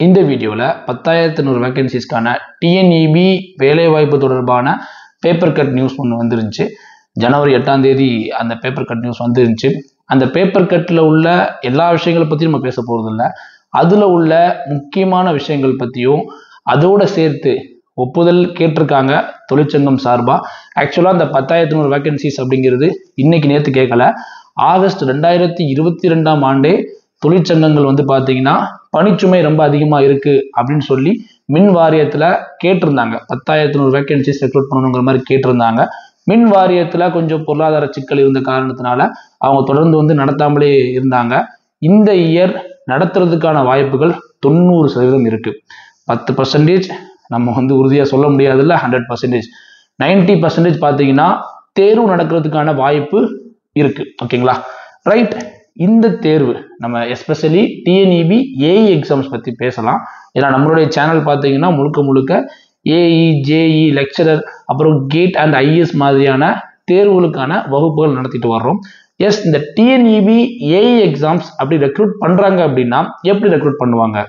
இந்த வீடியோவில் 10,100 வேகன்சிஸ்க்கான டிஎன்இபி வேலைவாய்ப்பு தொடர்பான பேப்பர் கட் நியூஸ் ஒன்று வந்துருந்துச்சு. ஜனவரி 8ஆம் தேதி அந்த பேப்பர் கட் நியூஸ் வந்துருந்துச்சு. அந்த பேப்பர் கட்டில் உள்ள எல்லா விஷயங்களை பற்றியும் நம்ம பேச போகிறதில்ல. அதில் உள்ள முக்கியமான விஷயங்கள் பற்றியும் அதோடு சேர்த்து ஒப்புதல் கேட்டிருக்காங்க தொழிற்சங்கம் சார்பாக. ஆக்சுவலாக அந்த 10,100 வேகன்சிஸ் அப்படிங்கிறது இன்னைக்கு நேற்று கேட்கல. ஆகஸ்ட் 2022ஆம் ஆண்டே தொழிற்சங்கங்கள் வந்து பார்த்தீங்கன்னா பணிச்சுமை ரொம்ப அதிகமாக இருக்குது அப்படின்னு சொல்லி மின் வாரியத்தில் கேட்டிருந்தாங்க. 10,100 வேகன்சிஸ் ரெக்ரூட் பண்ணணுங்கிற மாதிரி கேட்டிருந்தாங்க. மின் வாரியத்தில் கொஞ்சம் பொருளாதார சிக்கல் இருந்த காரணத்தினால அவங்க தொடர்ந்து வந்து நடத்தாமலே இருந்தாங்க. இந்த இயர் நடத்துறதுக்கான வாய்ப்புகள் 90% இருக்குது. 10% நம்ம வந்து உறுதியாக சொல்ல முடியாதுல்ல. 100%, 90% பார்த்தீங்கன்னா தேர்வு நடக்கிறதுக்கான வாய்ப்பு இருக்குது. ஓகேங்களா, ரைட். இந்த தேர்வு நம்ம எஸ்பெஷலி டிஎன்இபி ஏஇ எக்ஸாம்ஸ் பற்றி பேசலாம். ஏன்னா நம்மளுடைய சேனல் பார்த்தீங்கன்னா முழுக்க ஏஇ, ஜேஇ, லெக்சரர், அப்புறம் கேட் அண்ட் ஐஎஸ் மாதிரியான தேர்வுகளுக்கான வகுப்புகள் நடத்திட்டு வர்றோம். எஸ், இந்த டிஎன்இபி ஏஇ எக்ஸாம்ஸ் அப்படி ரெக்ரூட் பண்ணுறாங்க அப்படின்னா எப்படி ரெக்ரூட் பண்ணுவாங்க?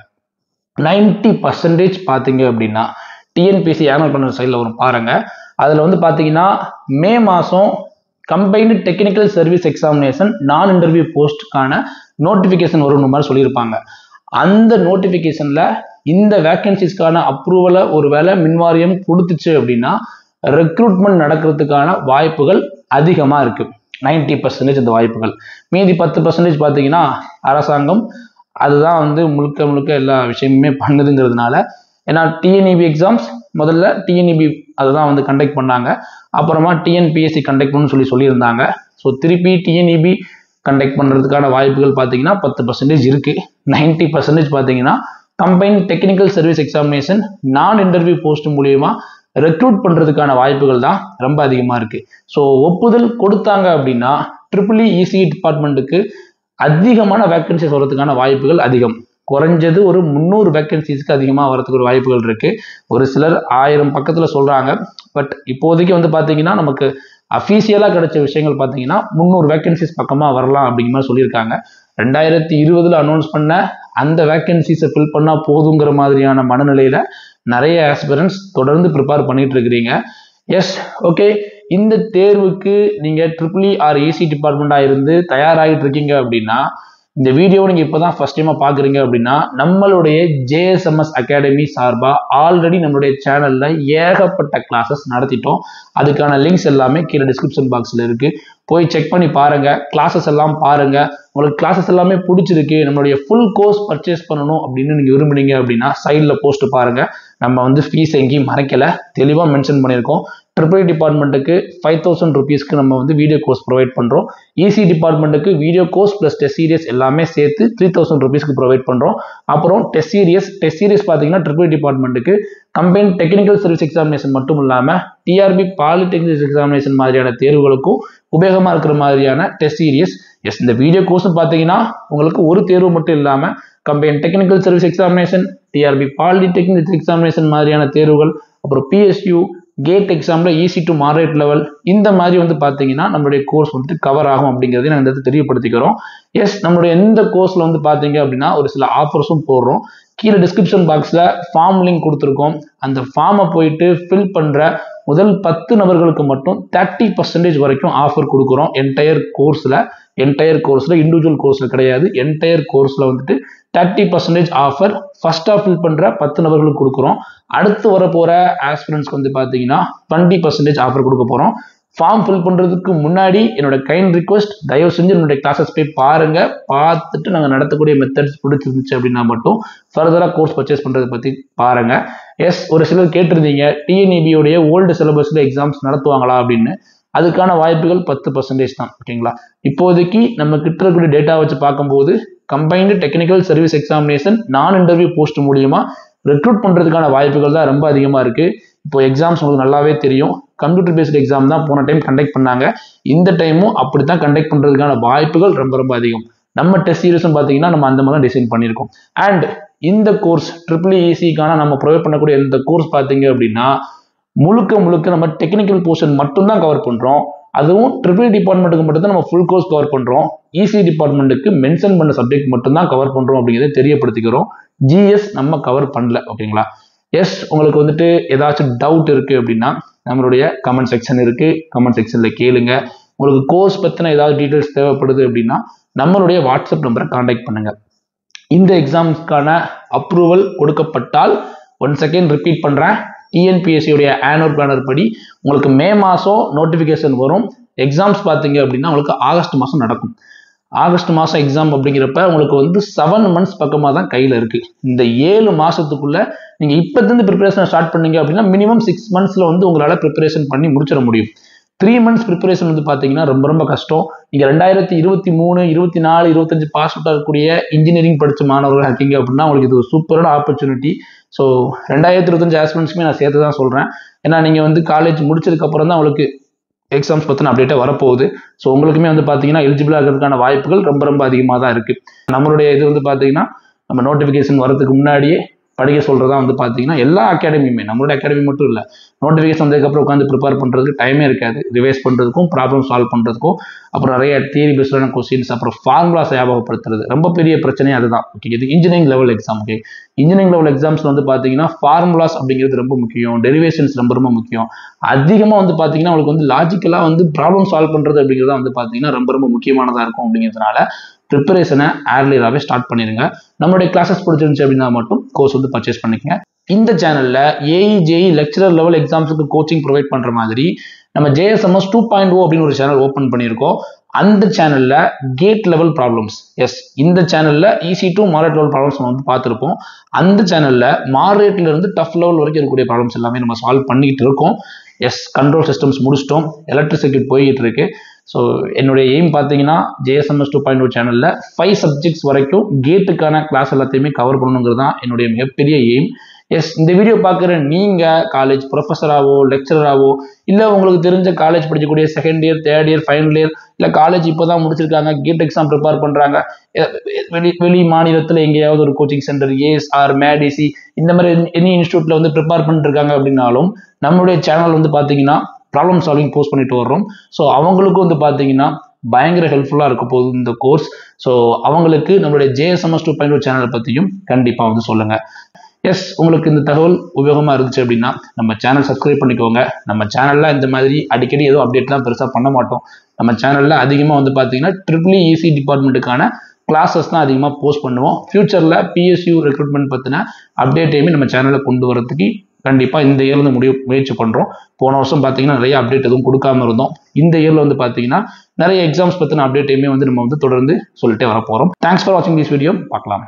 90% பார்த்தீங்க அப்படின்னா டிஎன்பிஎஸ்சி ஆனுவல் பண்ணுற சைடில் வரும் பாருங்க. அதில் வந்து பார்த்தீங்கன்னா மே மாதம் கம்பைன்டு டெக்னிக்கல் சர்வீஸ் எக்ஸாமினேஷன் நான் இன்டர்வியூ போஸ்ட்டுக்கான நோட்டிஃபிகேஷன் வரும்னு மாதிரி சொல்லியிருப்பாங்க. அந்த நோட்டிஃபிகேஷனில் இந்த வேகன்சிஸ்க்கான அப்ரூவலை ஒருவேளை மின்வாரியம் கொடுத்துச்சு அப்படின்னா ரெக்ரூட்மெண்ட் நடக்கிறதுக்கான வாய்ப்புகள் அதிகமாக இருக்குது. 90% இந்த வாய்ப்புகள். மீதி 10% பார்த்தீங்கன்னா அரசாங்கம் அதுதான் வந்து முழுக்க எல்லா விஷயமுமே பண்ணுதுங்கிறதுனால. ஏன்னா டிஎன்இபி எக்ஸாம்ஸ் முதல்ல டிஎன்இபி அதுதான் வந்து கண்டக்ட் பண்ணாங்க. அப்புறமா டிஎன்பிஎஸ்சி கண்டக்ட் பண்ணணும்னு சொல்லியிருந்தாங்க. ஸோ திருப்பி டிஎன்இபி கண்டக்ட் பண்ணுறதுக்கான வாய்ப்புகள் பார்த்தீங்கன்னா 10% இருக்குது. 90% பார்த்தீங்கன்னா கம்பைன் டெக்னிக்கல் சர்வீஸ் எக்ஸாமினேஷன் நான் இன்டர்வியூ போஸ்ட் மூலியமா ரெக்ரூட் பண்ணுறதுக்கான வாய்ப்புகள் தான் ரொம்ப அதிகமாக இருக்குது. ஸோ ஒப்புதல் கொடுத்தாங்க அப்படின்னா ட்ரிபிள்இ இசிஇ டிபார்ட்மெண்ட்டுக்கு அதிகமான வேகன்சிஸ் வரதுக்கான வாய்ப்புகள் அதிகம். குறைஞ்சது ஒரு 300 வேகன்சிஸ்க்கு அதிகமாக வரதுக்கு ஒரு வாய்ப்புகள் இருக்குது. ஒரு சிலர் 1000 பக்கத்தில் சொல்கிறாங்க. பட் இப்போதைக்கு வந்து பார்த்தீங்கன்னா நமக்கு அஃபீஷியலாக கிடைச்ச விஷயங்கள் பார்த்தீங்கன்னா 300 வேகன்சிஸ் பக்கமாக வரலாம் அப்படிங்கிற மாதிரி சொல்லியிருக்காங்க. 2020 அனௌன்ஸ் பண்ண அந்த வேகன்சிஸை ஃபில் பண்ணால் போதுங்கிற மாதிரியான மனநிலையில் நிறைய ஆஸ்பிரன்ஸ் தொடர்ந்து ப்ரிப்பேர் பண்ணிட்டு இருக்கிறீங்க. Yes, okay. இந்த தேர்வுக்கு நீங்கள் ட்ரிபிள்இ ஆர் இசி டிபார்ட்மெண்ட்டாக இருந்து தயாராகிட்டு இருக்கீங்க அப்படின்னா இந்த வீடியோவை நீங்கள் இப்போ தான் ஃபர்ஸ்ட் டைமாக பார்க்குறீங்க அப்படின்னா நம்மளுடைய ஜேஎஸ்எம்எஸ் அகாடமி சார்பாக ஆல்ரெடி நம்மளுடைய சேனலில் ஏகப்பட்ட கிளாஸஸ் நடத்திட்டோம். அதுக்கான லிங்க்ஸ் எல்லாமே கீழே டிஸ்கிரிப்ஷன் பாக்ஸில் இருக்குது. போய் செக் பண்ணி பாருங்கள். கிளாஸஸ் எல்லாம் பாருங்கள். உங்களுக்கு கிளாஸஸ் எல்லாமே பிடிச்சிருக்கு, நம்மளுடைய ஃபுல் கோர்ஸ் பர்ச்சேஸ் பண்ணணும் அப்படின்னு நீங்கள் விரும்புனீங்க அப்படின்னா சைடில் போஸ்ட் பாருங்கள். நம்ம வந்து ஃபீஸ் எங்கேயும் மறைக்கலை, தெளிவாக மென்ஷன் பண்ணியிருக்கோம். ட்ரிபிள்இ டிபார்ட்மெண்ட்டுக்கு 5,000 rupeesக்கு நம்ம வந்து வீடியோ கோர்ஸ் ப்ரொவைட் பண்ணுறோம். இசி டிபார்ட்மெண்ட்டுக்கு video course plus test serious எல்லாமே சேர்த்து 3,000 rupeesக்கு ப்ரொவைட் பண்ணுறோம். அப்புறம் டெஸ்ட் சீரியஸ் பார்த்தீங்கன்னா ட்ரிபிள்இ டிபார்ட்மெண்ட்டுக்கு கம்பைன் டெக்னிக்கல் சர்வீஸ் எக்ஸாமினேஷன் மட்டும் இல்லாமல் டிஆர்பி பாலிடெக்னிக் எக்ஸாமினேஷன் மாதிரியான தேர்வுகளுக்கும் உபயோகமாக இருக்கிற மாதிரியான டெஸ்ட் சீரியஸ். எஸ், இந்த வீடியோ கோர்ஸும் பார்த்தீங்கன்னா உங்களுக்கு ஒரு தேர்வு மட்டும் இல்லாமல் combine technical service examination, TRB polytechnic examination மாதிரியான தேர்வுகள், அப்புறம் பிஎஸ்யூ கேட் எக்ஸாம்ல ஈஸி டு மாடரேட் லெவல், இந்த மாதிரி வந்து பார்த்தீங்கன்னா நம்மளுடைய கோர்ஸ் வந்துட்டு கவர் ஆகும் அப்படிங்கிறத நான் இந்த இடத்துல தெரியப்படுத்திக்கிறோம். எஸ், நம்மளுடைய எந்த கோர்ஸில் வந்து பார்த்தீங்க அப்படின்னா ஒரு சில ஆஃபர்ஸும் போடுறோம். கீழே டிஸ்கிரிப்ஷன் பாக்ஸில் ஃபார்ம் லிங்க் கொடுத்துருக்கோம். அந்த ஃபார்மை போயிட்டு ஃபில் பண்ணுற முதல் 10 நபர்களுக்கு மட்டும் 30% வரைக்கும் ஆஃபர் கொடுக்குறோம். என்டையர் கோர்ஸில் இண்டிவிஜுவல் கோர்ஸில் கிடையாது. என்டையர் கோர்ஸில் வந்துட்டு 30% ஆஃபர் ஃபர்ஸ்ட்டாக ஃபில் பண்ணுற 10 நபர்களுக்கு கொடுக்குறோம். அடுத்து வரப்போகிற ஆஸ்பிரன்ஸ்க்கு வந்து பார்த்தீங்கன்னா 20% ஆஃபர் கொடுக்க போகிறோம். ஃபார்ம் ஃபில் பண்ணுறதுக்கு முன்னாடி என்னோட கைண்ட் ரிக்வஸ்ட், தயவு செஞ்சு என்னுடைய கிளாஸஸ் போய் பாருங்கள். பார்த்துட்டு நாங்கள் நடத்தக்கூடிய மெத்தட்ஸ் பிடிச்சிருந்துச்சு அப்படின்னா மட்டும் ஃபர்தராக கோர்ஸ் பர்ச்சேஸ் பண்ணுறதை பற்றி பாருங்கள். எஸ், ஒரு சிலர் கேட்டிருந்தீங்க டிஎன்இபியோடைய ஓல்டு சிலபஸில் எக்ஸாம்ஸ் நடத்துவாங்களா அப்படின்னு. அதுக்கான வாய்ப்புகள் 10% தான். ஓகேங்களா, இப்போதைக்கு நம்ம கிட்ட இருக்கக்கூடிய டேட்டா வச்சு பார்க்கும்போது கம்பைன்டு டெக்னிக்கல் சர்வீஸ் எக்ஸாமினேஷன் நான் இன்டர்வியூ போஸ்ட் மூலியமா ரெக்ரூட் பண்ணுறதுக்கான வாய்ப்புகள் தான் ரொம்ப அதிகமாக இருக்குது. இப்போ எக்ஸாம்ஸ் உங்களுக்கு நல்லாவே தெரியும். கம்ப்யூட்டர் பேஸ்டு எக்ஸாம் தான் போன டைம் கண்டக்ட் பண்ணாங்க. இந்த டைமும் அப்படி தான் கண்டக்ட் பண்ணுறதுக்கான வாய்ப்புகள் ரொம்ப அதிகம். நம்ம டெஸ்ட் சீரிஸும் பார்த்தீங்கன்னா நம்ம அந்த மாதிரி தான் டிசைன் பண்ணியிருக்கோம். அண்ட் இந்த கோர்ஸ் ட்ரிபிள்இ இசிக்கான நம்ம ப்ரொவைட் பண்ணக்கூடிய இந்த கோர்ஸ் பார்த்தீங்க அப்படின்னா முழுக்க நம்ம டெக்னிக்கல் போர்ஷன் மட்டும்தான் கவர் பண்ணுறோம். அதுவும் ட்ரிபிள் டிபார்ட்மெண்ட்டுக்கு மட்டும் தான் நம்ம ஃபுல் கோர்ஸ் கவர் பண்ணுறோம். இசி டிபார்ட்மெண்ட்டுக்கு மென்ஷன் பண்ண சப்ஜெக்ட் மட்டும் தான் கவர் பண்ணுறோம் அப்படிங்கிறத தெரியப்படுத்திக்கிறோம். ஜிஎஸ் நம்ம கவர் பண்ணல. ஓகேங்களா? எஸ், உங்களுக்கு வந்துட்டு ஏதாச்சும் டவுட் இருக்குது அப்படின்னா நம்மளுடைய கமெண்ட் செக்ஷன் இருக்குது, கமெண்ட் செக்ஷனில் கேளுங்க. உங்களுக்கு கோர்ஸ் பற்றின ஏதாவது டீட்டெயில்ஸ் தேவைப்படுது அப்படின்னா நம்மளுடைய வாட்ஸ்அப் நம்பரை காண்டாக்ட் பண்ணுங்கள். இந்த எக்ஸாம்ஸ்க்கான அப்ரூவல் கொடுக்கப்பட்டால், ஒன் செகண்ட் ரிப்பீட் பண்ணுறேன், டிஎன்பிஎஸ்சியுடைய ஆனுவல் பிளானர் படி உங்களுக்கு மே மாதம் நோட்டிஃபிகேஷன் வரும். எக்ஸாம்ஸ் பார்த்தீங்க அப்படின்னா உங்களுக்கு ஆகஸ்ட் மாதம் நடக்கும். ஆகஸ்ட் மாதம் எக்ஸாம் அப்படிங்கிறப்ப உங்களுக்கு வந்து 7 months பக்கமாக தான் கையில் இருக்குது. இந்த 7 மாதத்துக்குள்ளே நீங்கள் இப்போருந்து ப்ரிப்பரேஷனை ஸ்டார்ட் பண்ணீங்க அப்படின்னா மினிமம் 6 months வந்து உங்களால் ப்ரிப்பரேஷன் பண்ணி முடிச்சிட முடியும். 3 months ப்ரிப்பரேஷன் வந்து பார்த்தீங்கன்னா ரொம்ப ரொம்ப கஷ்டம். நீங்கள் 2023, 24, 25 பாஸ் அவுட் ஆகக்கூடிய இன்ஜினியரிங் படித்த மாணவர்கள் இருக்கீங்க அப்படின்னா உங்களுக்கு இது ஒரு சூப்பரான ஆப்பர்ச்சுனிட்டி. ஸோ 2025 ஆஸ்பிரண்ட்ஸுமே நான் சேர்த்து தான் சொல்கிறேன். ஏன்னா நீங்கள் வந்து காலேஜ் முடிச்சதுக்கப்புறம் தான் உங்களுக்கு எக்ஸாம்ஸ் பற்றின அப்டேட்டாக வரப்போகுது. ஸோ உங்களுக்குமே வந்து பார்த்தீங்கன்னா எலிஜிபிளாக இருக்கிறதுக்கான வாய்ப்புகள் ரொம்ப ரொம்ப அதிகமாக தான் இருக்குது. நம்மளுடைய இது வந்து பார்த்தீங்கன்னா நம்ம நோட்டிஃபிகேஷன் வரதுக்கு முன்னாடியே படிக்க சொல்கிறதா வந்து பார்த்தீங்கன்னா எல்லா அகாடமியுமே, நம்மளோட அகாடமி மட்டும் இல்லை, நோட்டிஃபிகேஷன் வந்ததுக்கப்புறம் உட்காந்து ப்ரிப்பேர் பண்ணுறதுக்கு டைமே இருக்காது. ரிவைஸ் பண்ணுறதுக்கும் ப்ராப்ளம் சால்வ் பண்ணுறதுக்கும் அப்புறம் நிறைய தியரி பேஸ்டான கொஸ்டின்ஸ், அப்புறம் ஃபார்முலாஸ் ஞாபகப்படுத்துறது ரொம்ப பெரிய பிரச்சனையே அதுதான். ஓகே, இது engineering level exam. Okay, engineering level exams வந்து பார்த்தீங்கன்னா ஃபார்முலாஸ் அப்படிங்கிறது ரொம்ப முக்கியம், டெரிவேஷன்ஸ் ரொம்ப ரொம்ப முக்கியம். அதிகமாக வந்து பார்த்தீங்கன்னா உங்களுக்கு வந்து லாஜிக்கலாக வந்து ப்ராப்ளம் சால்வ் பண்ணுறது அப்படிங்கிறத வந்து பார்த்தீங்கன்னா ரொம்ப ரொம்ப முக்கியமானதாக இருக்கும். அப்படிங்கிறதுனால ப்ரிப்பரேஷனை ஏர்லியராகவே ஸ்டார்ட் பண்ணிடுங்க. நம்மளுடைய கிளாஸஸ் பிடிச்சிருந்துச்சு அப்படின்னா மட்டும் கோர்ஸ் வந்து பர்ச்சேஸ் பண்ணிக்கங்க. இந்த சேனலில் ஏஇ லெக்சரர் லெவல் எக்ஸாம்ஸுக்கு கோச்சிங் ப்ரொவைட் பண்ணுற மாதிரி நம்ம JSMS 2.0 அப்படின்னு ஒரு சேனல் ஓப்பன் பண்ணியிருக்கோம். அந்த சேனலில் கேட் லெவல் ப்ராப்ளம்ஸ், எஸ், இந்த சேனலில் EC2 மாடரேட் லெவல் ப்ராப்ளம்ஸ் நம்ம வந்து பார்த்துருப்போம். அந்த சேனலில் மாடரேட்ல இருந்து டஃப் லெவல் வரைக்கும் இருக்கக்கூடிய ப்ராப்ளம்ஸ் எல்லாமே நம்ம சால்வ் பண்ணிக்கிட்டு இருக்கோம். எஸ், கண்ட்ரோல் சிஸ்டம்ஸ் முடிச்சிட்டோம், எலக்ட்ரிக் சர்க்யூட் போய்கிட்டு இருக்கு. ஸோ என்னுடைய எய்ம் பார்த்தீங்கன்னா JSMS 2.0 சேனலில் 5 சப்ஜெக்ட்ஸ் வரைக்கும் கேட்டுக்கான கிளாஸ் எல்லாத்தையுமே கவர் பண்ணணுங்கிறது தான் என்னுடைய மிகப்பெரிய எய்ம். எஸ், இந்த வீடியோ பார்க்குற நீங்கள் காலேஜ் ப்ரொஃபஸராகவோ லெக்சரராகவோ இல்லை உங்களுக்கு தெரிஞ்ச காலேஜ் படிக்கக்கூடிய second year, third year, final year, இல்லை காலேஜ் இப்போ தான் முடிச்சிருக்காங்க, கேட் எக்ஸாம் ப்ரிப்பேர் பண்ணுறாங்க, வெளி மாநிலத்தில் எங்கேயாவது ஒரு கோச்சிங் சென்டர், ASR, MADC இந்த மாதிரி எனி இன்ஸ்டியூட்டில் வந்து ப்ரிப்பேர் பண்ணிட்டு இருக்காங்க அப்படின்னாலும் நம்மளுடைய சேனல் வந்து பார்த்தீங்கன்னா ப்ராப்ளம் சால்விங் போஸ்ட் பண்ணிட்டு வர்றோம். ஸோ அவங்களுக்கு வந்து பார்த்தீங்கன்னா பயங்கர ஹெல்ப்ஃபுல்லாக இருக்க போகுது இந்த கோர்ஸ். ஸோ அவங்களுக்கு நம்மளுடைய JSMS 2.0 சேனலை பற்றியும் கண்டிப்பாக வந்து சொல்லுங்கள். எஸ், உங்களுக்கு இந்த தகவல் உபயோகமாக இருந்துச்சு அப்படின்னா நம்ம சேனல் சப்ஸ்கிரைப் பண்ணிக்கோங்க. நம்ம சேனலில் இந்த மாதிரி அடிக்கடி எதுவும் அப்டேட்லாம் பெருசாக பண்ண மாட்டோம். நம்ம சேனலில் அதிகமாக வந்து பார்த்தீங்கன்னா EEE டிபார்ட்மெண்ட்டுக்கான கிளாஸஸ் தான் அதிகமாக போஸ்ட் பண்ணுவோம். ஃபியூச்சரில் PSU ரெக்ரூட்மெண்ட் பற்றின அப்டேட்டையுமே நம்ம சேனலில் கொண்டு வரதுக்கு கண்டிப்பாக இந்த இயர்ல முயற்சி பண்ணுறோம். போன வருஷம் பார்த்தீங்கன்னா நிறைய அப்டேட் எதுவும் கொடுக்காம இருந்தோம். இந்த இயர்ல வந்து பார்த்தீங்கன்னா நிறைய எக்ஸாம்ஸ் பற்றின அப்டேட்டையுமே வந்து நம்ம வந்து தொடர்ந்து சொல்லிட்டே வர போகிறோம். தேங்க்ஸ் ஃபார் வாட்சிங் திஸ் வீடியோ. பார்க்கலாம்.